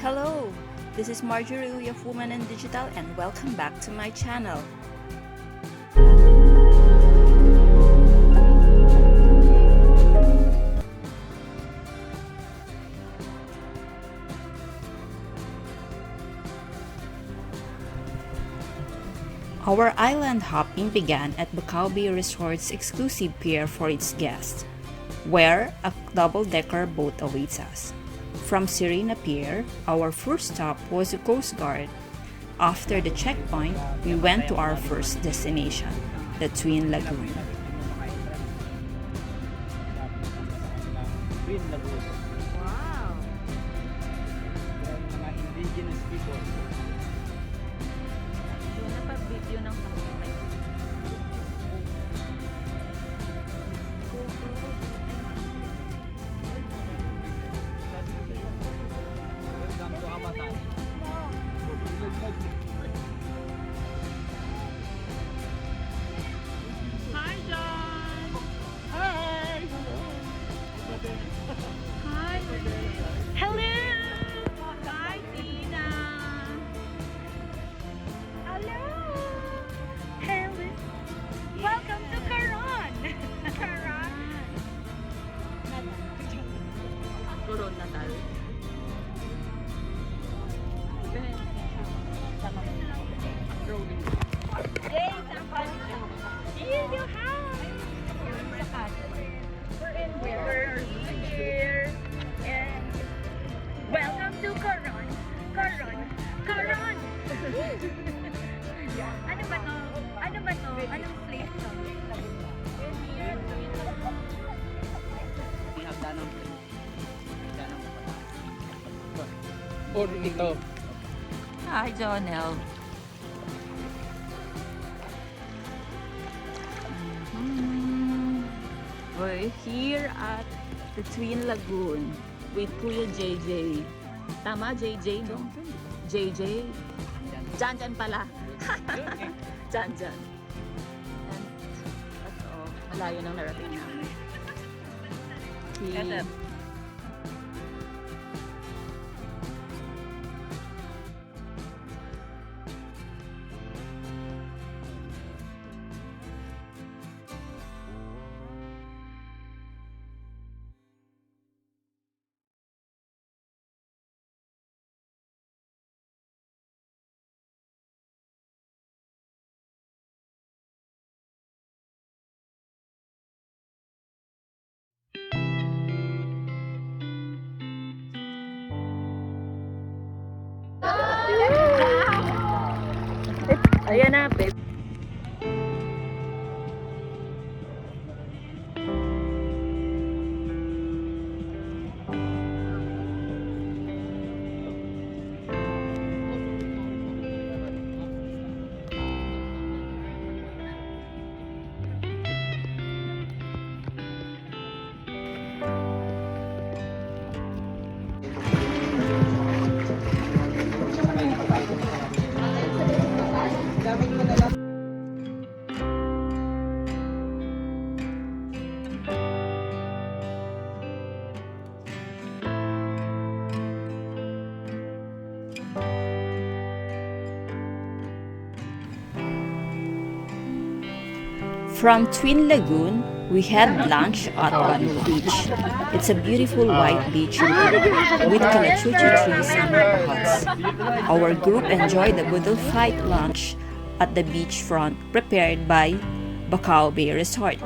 Hello, this is Marjorie of Woman and Digital and welcome back to my channel. Our island hopping began at Bacau Bay Resort's exclusive pier for its guests, where a double-decker boat awaits us. From Serena Pier, our first stop was the Coast Guard. After the checkpoint, we went to our first destination, the Twin Lagoon. Wow! Mga indigenous people. Doon na pa-video ng pangkakay. Welcome to Amatan. Hi, John! Hi! Hi! Hello! Hi, Tina! Hello! Hello! Welcome to Coron! Coron! Coron Natal. Yay! Here you have! We're here! And welcome to Coron! Coron! Coron! Ano ba to? Ano ba to? Anong place to? Or ito. Hi, Jonel. We're here at the Twin Lagoon with Kuya JJ. Tama, JJ, no? JJ. Jan pala. Jan. And ito, malayo nang narating namin. Okay. Ayan na, babe. From Twin Lagoon, we had lunch at Lagoon Beach. It's a beautiful white beach with calachuchi trees and huts. Our group enjoyed a budel-fight lunch at the beachfront prepared by Bacau Bay Resort.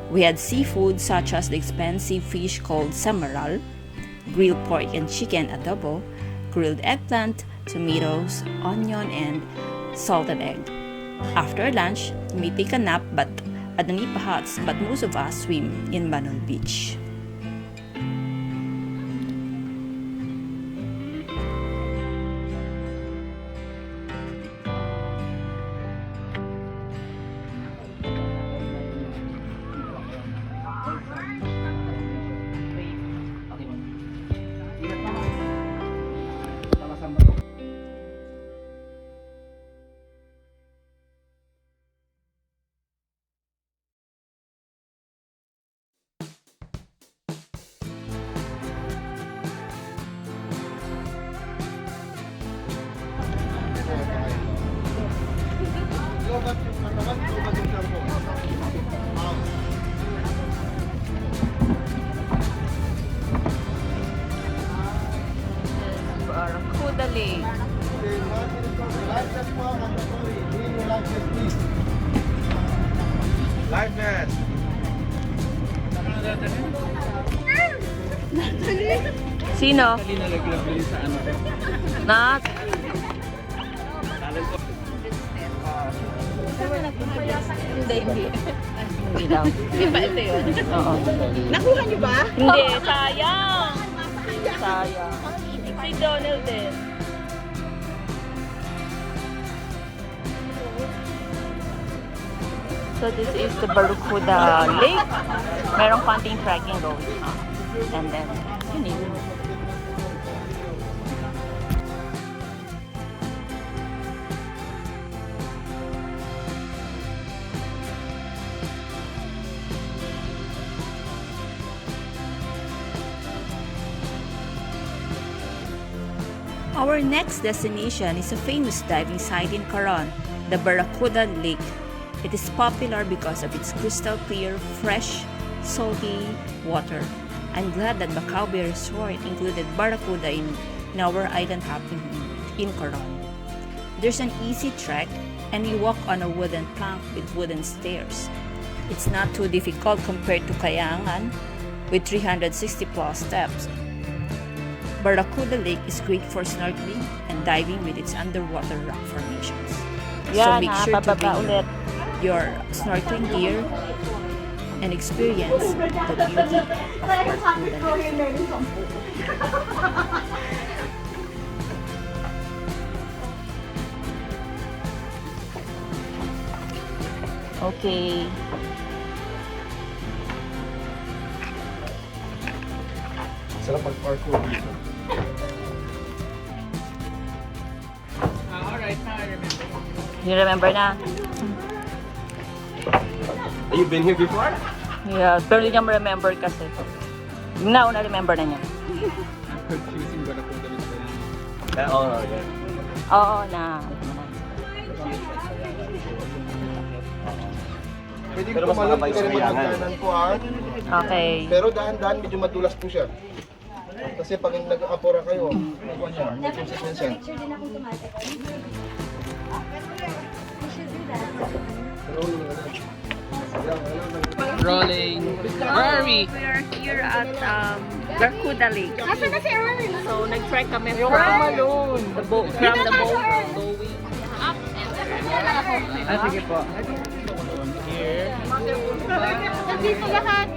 We had seafood such as the expensive fish called samaral, grilled pork and chicken adobo, grilled eggplant, tomatoes, onion, and salted egg. After lunch, we may take a nap at the Nipa huts, but most of us swim in Banol Beach. Sino? Na? Hindi. Hindi daw. Di ba ito yun? Oo. Nakuha niyo ba? Hindi, sayang. Sayang. Si Donald din. So this is the Barracuda Lake. Merong konting trekking going on. And then, yun yun. Our next destination is a famous diving site in Coron, the Barracuda Lake. It is popular because of its crystal clear, fresh, salty water. I'm glad that Bacau Bay Resort included Barracuda in our island hopping in Coron. There's an easy trek and we walk on a wooden plank with wooden stairs. It's not too difficult compared to Kayangan with 360 plus steps. Barracuda Lake is great for snorkeling and diving with its underwater rock formations. So make sure to bring ulit. your snorkeling gear and experience the beauty of Barracuda Lake. Okay. Sarap mag-parkour dito. You remember na? You've been here before? Yeah, pero hindi niya ma-remember kasi. Now, na-remember na niya. Confusing Barracuda with oh, yeah. Oo, na. Pwede ko tumalon, hindi ka rin magkakanan po ha. Okay. Pero dahan-dahan, medyo madulas po siya. Kasi pag nag-apura kayo, nakuha siya, may consistent siya. Rolling. Where are we? We are here at Barracuda Lake. Nasaan na si Earl? So, nag-trek kami from the boat, going up and Sige po. Here. Nandito lahat.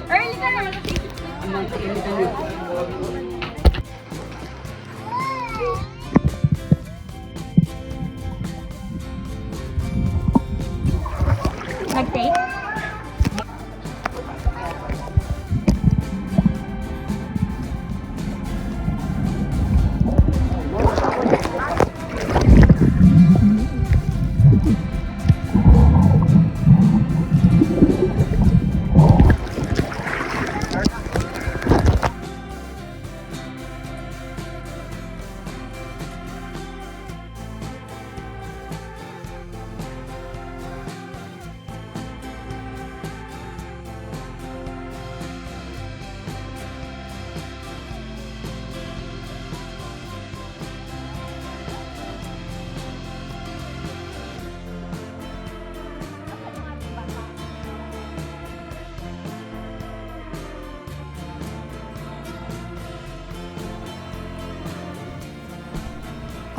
Earl ka na. nag-take.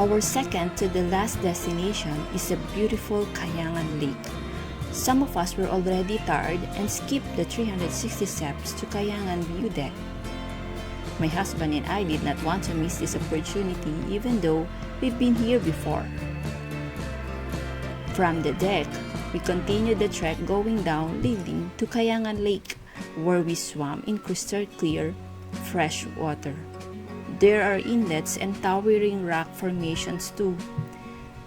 Our second to the last destination is the beautiful Kayangan Lake. Some of us were already tired and skipped the 360 steps to Kayangan View Deck. My husband and I did not want to miss this opportunity even though we've been here before. From the deck, we continued the trek going down leading to Kayangan Lake where we swam in crystal clear, fresh water. There are inlets and towering rock formations too.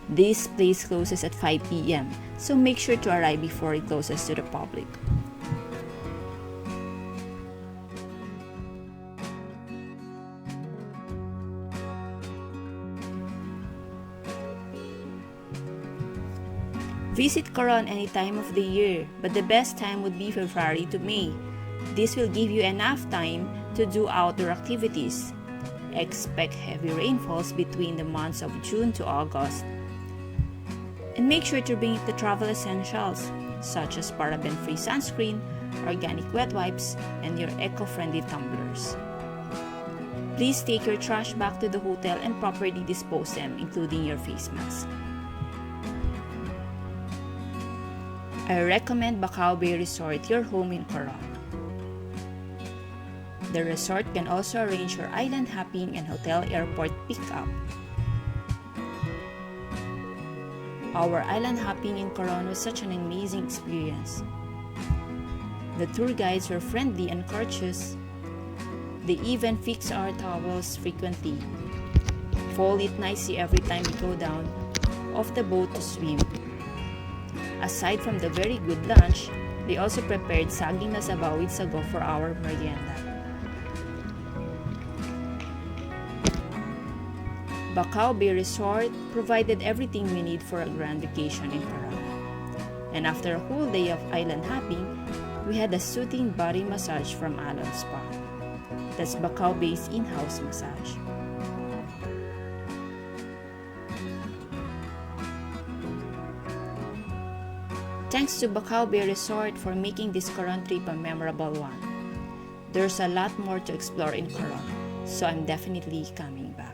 This place closes at 5 p.m., so make sure to arrive before it closes to the public. Visit Coron any time of the year, but the best time would be February to May. This will give you enough time to do outdoor activities. Expect heavy rainfalls between the months of June to August. And make sure to bring the travel essentials such as paraben-free sunscreen, organic wet wipes, and your eco-friendly tumblers. Please take your trash back to the hotel and properly dispose them, including your face mask. I recommend Bacau Bay Resort, your home in Coron. The resort can also arrange your island hopping and hotel airport pickup. Our island hopping in Coron was such an amazing experience. The tour guides were friendly and courteous. They even fix our towels frequently, fold it nicely every time we go down off the boat to swim. Aside from the very good lunch, they also prepared saging na sabaw with sago for our merienda. Bacau Bay Resort provided everything we need for a grand vacation in Coron. And after a whole day of island hopping, we had a soothing body massage from Alon Spa. That's Bacau Bay's in-house massage. Thanks to Bacau Bay Resort for making this Coron trip a memorable one. There's a lot more to explore in Coron, so I'm definitely coming back.